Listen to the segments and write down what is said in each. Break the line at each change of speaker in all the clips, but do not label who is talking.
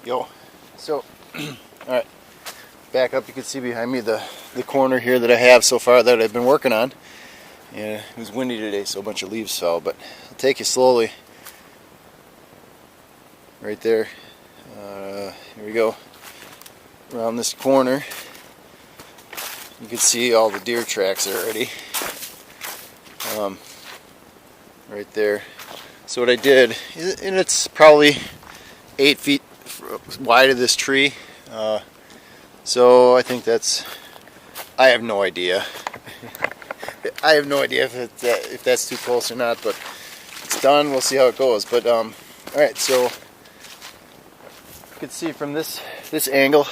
Yo, so alright, back up. You can see behind me the corner here that I have so far that I've been working on. And it was windy today, so a bunch of leaves fell, but I'll take you slowly right there. Here we go, around this corner. You can see all the deer tracks already right there. So what I did, and it's probably 8 feet wide of this tree, so I think that's, I have no idea. I have no idea if that's too close or not, but it's done. We'll see how it goes. But alright, so you can see from this angle,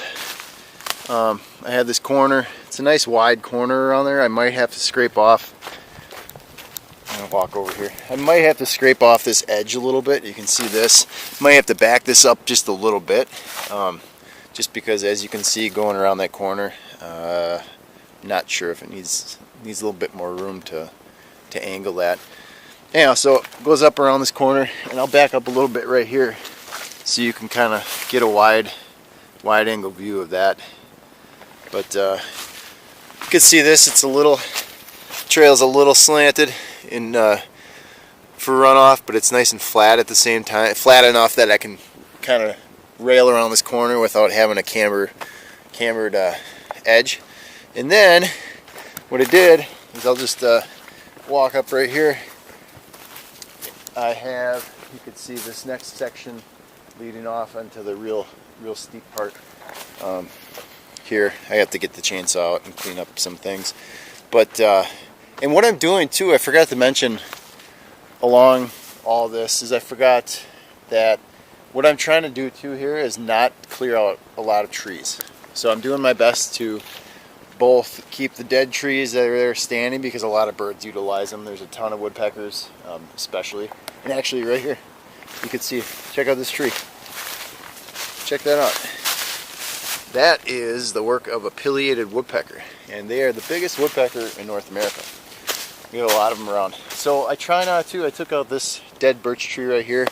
I have this corner. It's a nice wide corner around there. I might have to scrape off. I'm gonna walk over here. I might have to scrape off this edge a little bit. You can see this. Might have to back this up just a little bit, just because, as you can see, going around that corner, not sure if it needs a little bit more room to angle that. Anyhow, so it goes up around this corner, and I'll back up a little bit right here so you can kind of get a wide angle view of that. But you can see this, it's a little, trail's a little slanted in for runoff, but it's nice and flat at the same time, flat enough that I can kind of rail around this corner without having a cambered edge. And then what I did is I'll just walk up right here. I have, you can see this next section leading off onto the real steep part. Here I have to get the chainsaw out and clean up some things. But and what I'm doing too, I forgot to mention along all this, is I forgot that what I'm trying to do too here is not clear out a lot of trees. So I'm doing my best to both keep the dead trees that are there standing, because a lot of birds utilize them. There's a ton of woodpeckers, especially. And actually right here, you can see, check out this tree. Check that out. That is the work of a pileated woodpecker, and they are the biggest woodpecker in North America. We have a lot of them around. So I try not to, I took out this dead birch tree right here,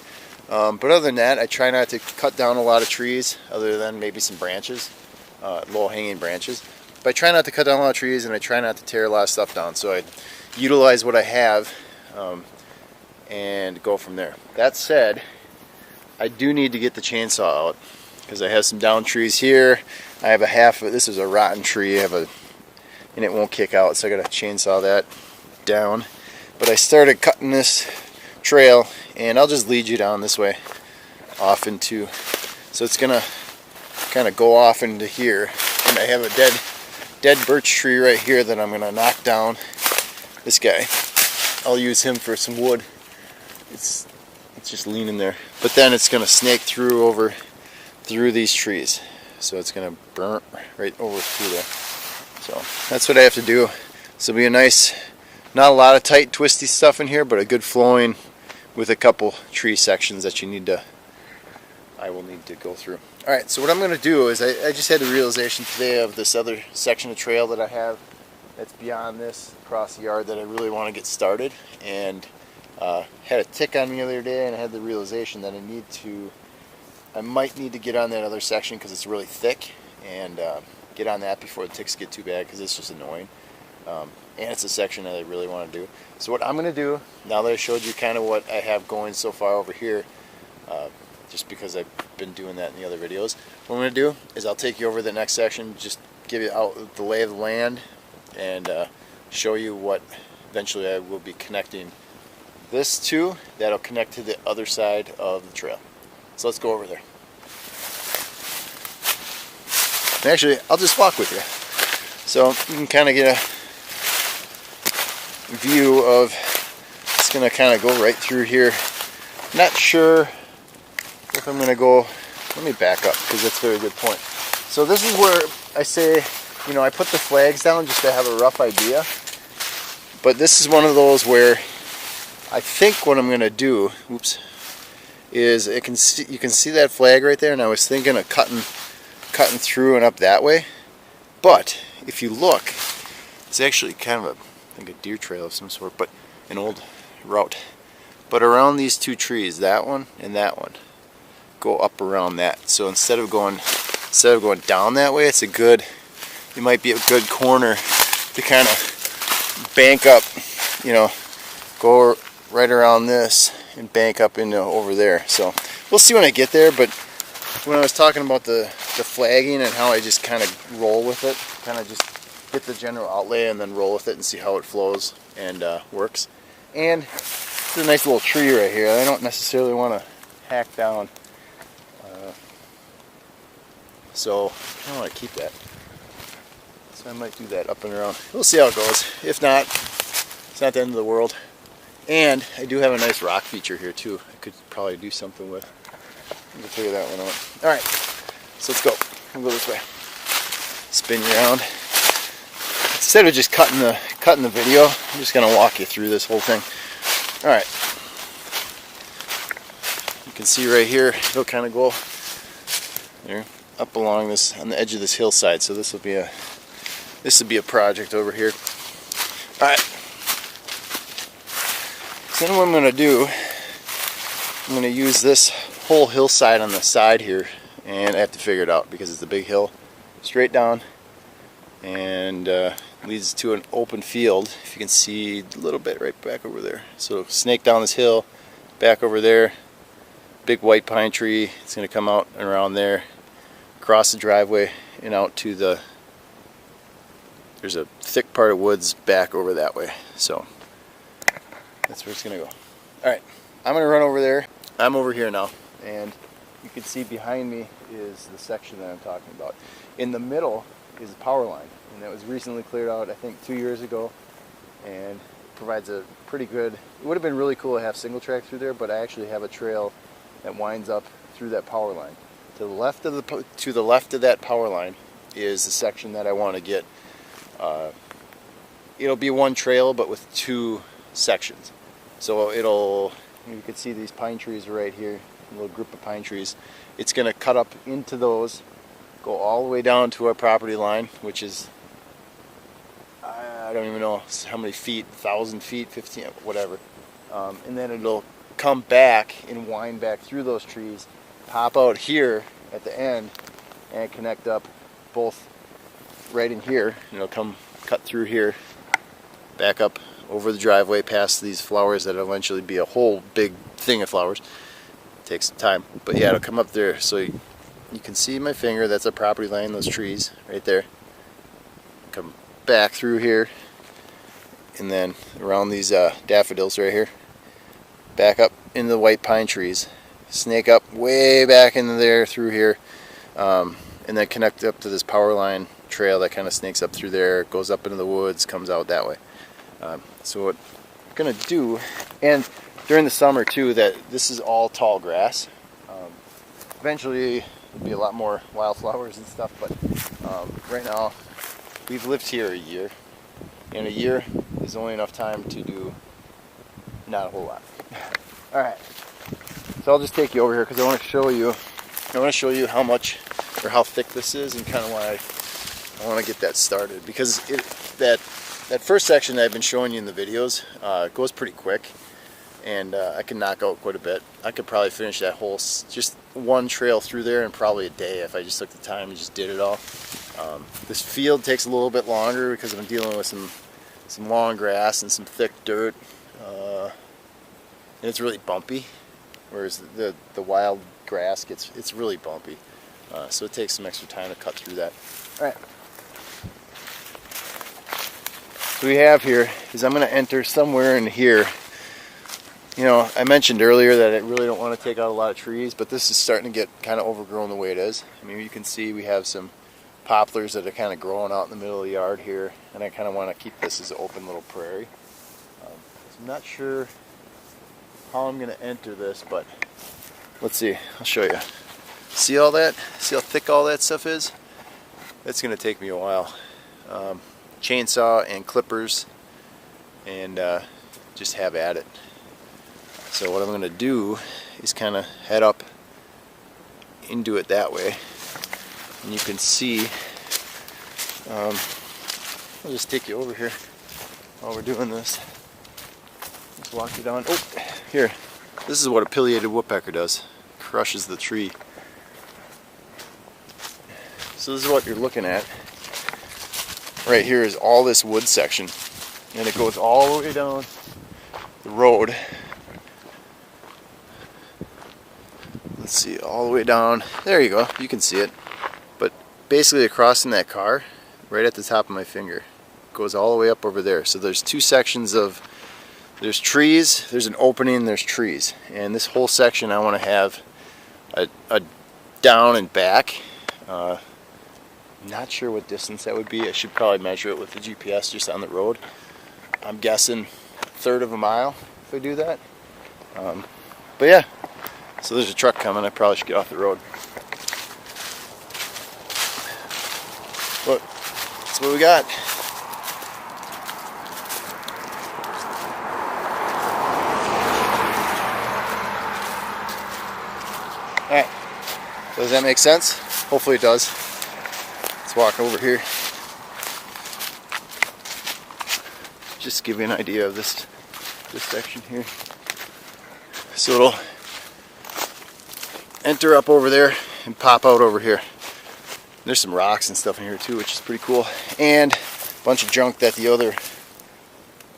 but other than that, I try not to cut down a lot of trees, other than maybe some branches, low-hanging branches. But I try not to cut down a lot of trees, and I try not to tear a lot of stuff down. So I utilize what I have and go from there. That said, I do need to get the chainsaw out, because I have some down trees here. I have this is a rotten tree, and it won't kick out, so I gotta chainsaw that down. But I started cutting this trail, and I'll just lead you down this way off into, so it's gonna kind of go off into here, and I have a dead birch tree right here that I'm gonna knock down. This guy, I'll use him for some wood. It's just leaning there, but then it's gonna snake through these trees, so it's gonna burn right over through there. So that's what I have to do. So it'll be a nice, not a lot of tight twisty stuff in here, but a good flowing with a couple tree sections that I will need to go through. Alright, so what I'm going to do is I just had the realization today of this other section of trail that I have that's beyond this, across the yard, that I really want to get started, and had a tick on me the other day, and I had the realization that I might need to get on that other section because it's really thick, and get on that before the ticks get too bad, because it's just annoying. And it's a section that I really want to do. So what I'm going to do, now that I showed you kind of what I have going so far over here, just because I've been doing that in the other videos, what I'm going to do is I'll take you over the next section, just give you out the lay of the land, and show you what eventually I will be connecting this to, that'll connect to the other side of the trail. So let's go over there. And actually, I'll just walk with you, so you can kind of get a view of, it's going to kind of go right through here. Not sure if I'm going to go, let me back up, because that's a very good point. So this is where I say, I put the flags down just to have a rough idea, but this is one of those where I think what I'm going to do, is you can see that flag right there, and I was thinking of cutting through and up that way, but if you look, it's actually kind of a deer trail of some sort, but an old route. But around these two trees, that one and that one, go up around that. So instead of going down that way, it's a good, it might be a good corner to kind of bank up, you know, go right around this and bank up into over there. So we'll see when I get there, but when I was talking about the flagging and how I just kind of roll with it, kind of just get the general outlay and then roll with it and see how it flows and works. And there's a nice little tree right here. I don't necessarily want to hack down, so I don't want to keep that. So I might do that up and around. We'll see how it goes. If not, it's not the end of the world. And I do have a nice rock feature here too. I could probably do something with. We'll figure that one out. All right, so let's go. We'll go this way. Spin you around. Instead of just cutting the video, I'm just gonna walk you through this whole thing. All right. You can see right here, it'll kind of go there up along this on the edge of this hillside. So this will be a project over here. All right. So then what I'm gonna do, I'm gonna use this whole hillside on the side here, and I have to figure it out because it's a big hill, straight down, and leads to an open field. If you can see a little bit right back over there. So snake down this hill, back over there, big white pine tree. It's going to come out and around there, across the driveway, and out to the, there's a thick part of woods back over that way. So that's where it's going to go. Alright, I'm going to run over there. I'm over here now, and you can see behind me is the section that I'm talking about. In the middle is the power line, and that was recently cleared out, I think 2 years ago, and provides a pretty good, it would have been really cool to have Singletrack through there, but I actually have a trail that winds up through that power line. To the left of that power line is the section that I want to get. It'll be one trail but with two sections. So you can see these pine trees right here, a little group of pine trees. It's going to cut up into those, go all the way down to our property line, which is, I don't even know how many feet, 1,000 feet, 15, whatever. And then it'll come back and wind back through those trees, pop out here at the end, and connect up both right in here. And it'll come cut through here, back up over the driveway, past these flowers that'll eventually be a whole big thing of flowers. It takes time, but yeah, it'll come up there. So you can see my finger, that's a property line, those trees right there. Come back through here, and then around these daffodils right here, back up into the white pine trees, snake up way back into there through here, and then connect up to this power line trail that kind of snakes up through there, goes up into the woods, comes out that way. So what I'm going to do, and during the summer too, that this is all tall grass. Eventually there'll be a lot more wildflowers and stuff, but right now we've lived here a year, and a year is only enough time to do not a whole lot. Alright, so I'll just take you over here because I want to show you how much or how thick this is, and kind of why I want to get that started, because that first section that I've been showing you in the videos goes pretty quick, and I can knock out quite a bit. I could probably finish that whole, just one trail through there in probably a day if I just took the time and just did it all. This field takes a little bit longer because I'm dealing with some long grass and some thick dirt, and it's really bumpy, whereas the wild grass it's really bumpy, so it takes some extra time to cut through that. All right. So we have here is I'm going to enter somewhere in here. You know, I mentioned earlier that I really don't want to take out a lot of trees, but this is starting to get kind of overgrown the way it is. I mean, you can see we have some poplars that are kind of growing out in the middle of the yard here, and I kind of want to keep this as an open little prairie. So I'm not sure how I'm going to enter this, but let's see. I'll show you. See all that? See how thick all that stuff is? It's going to take me a while. Chainsaw and clippers, and just have at it. So what I'm going to do is kind of head up into it that way, and you can see, I'll just take you over here while we're doing this. Just walk you down. Oh, here. This is what a pileated woodpecker does. crushes the tree. So this is what you're looking at. Right here is all this wood section, and it goes all the way down the road. Let's see, all the way down. There you go, you can see it. But basically across in that car, right at the top of my finger, goes all the way up over there. So there's two sections of, there's trees, there's an opening, there's trees. And this whole section I want to have a down and back. Not sure what distance that would be. I should probably measure it with the GPS just on the road. I'm guessing a third of a mile if I do that. But yeah, so there's a truck coming. I probably should get off the road. But that's what we got. Alright, does that make sense? Hopefully it does. Let's walk over here. Just to give you an idea of this section here. So it'll enter up over there and pop out over here. There's some rocks and stuff in here too, which is pretty cool. And a bunch of junk that the other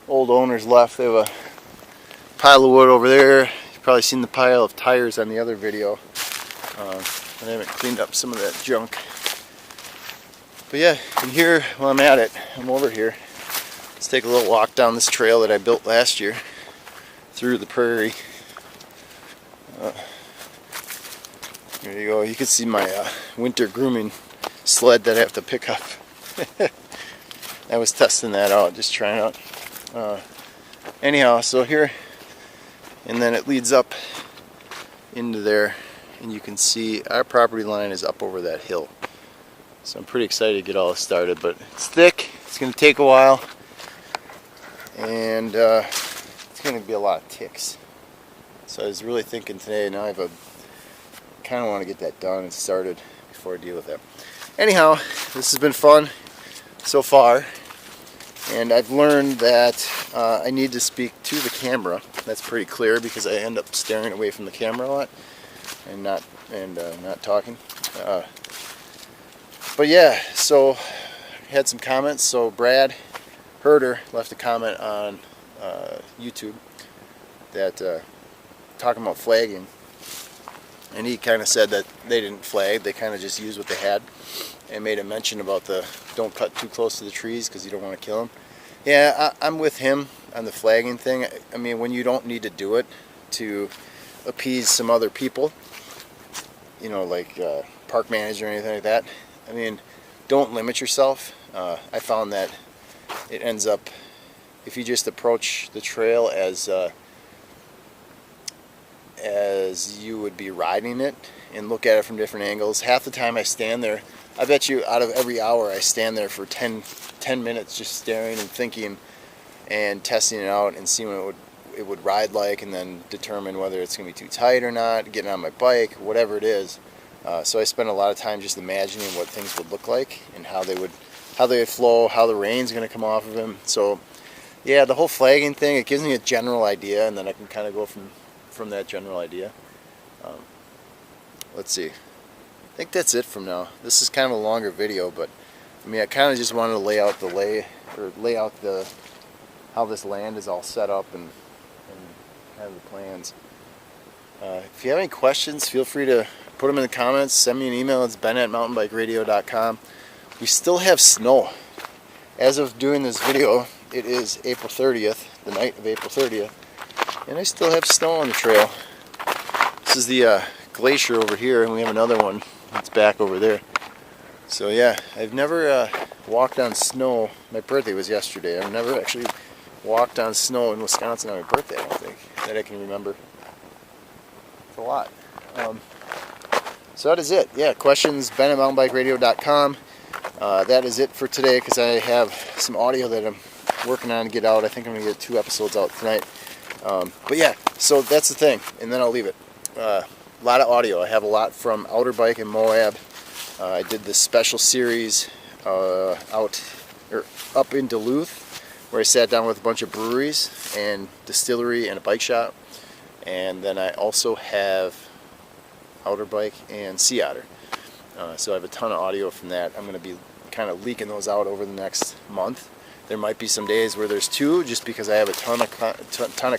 old owners left. They have a pile of wood over there. You've probably seen the pile of tires on the other video. I haven't cleaned up some of that junk. But yeah, and here, while I'm at it, I'm over here. Let's take a little walk down this trail that I built last year through the prairie. There you go. You can see my winter grooming sled that I have to pick up. I was testing that out, just trying out. Anyhow, so here, and then it leads up into there, and you can see our property line is up over that hill. So I'm pretty excited to get all this started, but it's thick, it's going to take a while, and it's going to be a lot of ticks. So I was really thinking today, now I kind of want to get that done and started before I deal with that. Anyhow, this has been fun so far, and I've learned that I need to speak to the camera. That's pretty clear because I end up staring away from the camera a lot and not talking. But yeah, so I had some comments. So Brad Herder left a comment on YouTube that talking about flagging, and he kind of said that they didn't flag, they kind of just used what they had, and made a mention about the don't cut too close to the trees because you don't want to kill them. Yeah, I'm with him on the flagging thing. I mean, when you don't need to do it to appease some other people, you know, like park manager or anything like that, I mean, don't limit yourself. I found that it ends up, if you just approach the trail as you would be riding it and look at it from different angles. Half the time I stand there, I bet you out of every hour I stand there for 10 minutes just staring and thinking and testing it out and seeing what it would ride like, and then determine whether it's going to be too tight or not, getting on my bike, whatever it is. So I spend a lot of time just imagining what things would look like and how they would flow, how the rain's going to come off of them. So yeah, the whole flagging thing, it gives me a general idea, and then I can kind of go from that general idea. Let's see. I think that's it from now. This is kind of a longer video, but I mean, I kind of just wanted to lay out how this land is all set up and kind of the plans. If you have any questions, feel free to put them in the comments. Send me an email. It's ben@mountainbikeradio.com. We still have snow. As of doing this video, it is April 30th, the night of April 30th, and I still have snow on the trail. This is the glacier over here, and we have another one that's back over there. So yeah, I've never walked on snow. My birthday was yesterday. I've never actually walked on snow in Wisconsin on my birthday, I don't think, that I can remember. It's a lot. So that is it. Yeah, questions, ben@mountainbikeradio.com. That is it for today, because I have some audio that I'm working on to get out. I think I'm going to get 2 episodes out tonight. But yeah, so that's the thing, and then I'll leave it. A lot of audio. I have a lot from Outer Bike and Moab. I did this special series up in Duluth, where I sat down with a bunch of breweries and distillery and a bike shop. And then I also have outer bike, and sea otter. So I have a ton of audio from that. I'm going to be kind of leaking those out over the next month. There might be some days where there's 2, just because I have a ton of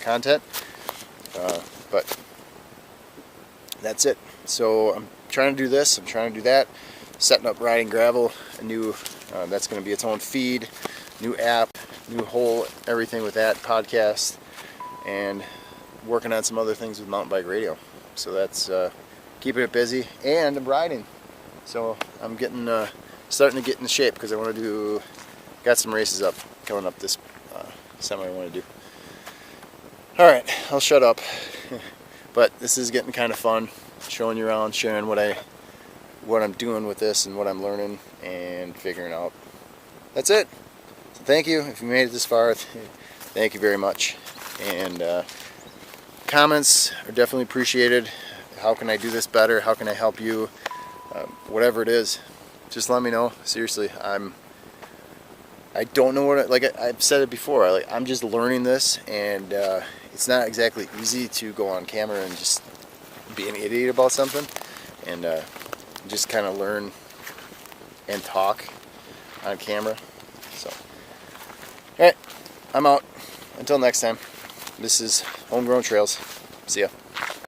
content. But that's it. So I'm trying to do this. I'm trying to do that. Setting up Riding Gravel, a new. That's going to be its own feed, new app, new whole everything with that podcast, and working on some other things with mountain bike radio. So that's keeping it busy, and I'm riding. So I'm getting starting to get in shape, because I want to do. Got some races coming up this summer I want to do. All right, I'll shut up. But this is getting kind of fun, showing you around, sharing what I'm doing with this and what I'm learning and figuring out. That's it. So thank you. If you made it this far, thank you very much. And comments are definitely appreciated. How can I do this better? How can I help you? Whatever it is, just let me know. Seriously, I don't know I've said it before. I'm just learning this, and it's not exactly easy to go on camera and just be an idiot about something, and just kind of learn and talk on camera. So, alright, I'm out. Until next time, this is HomeGrown Trails. See ya.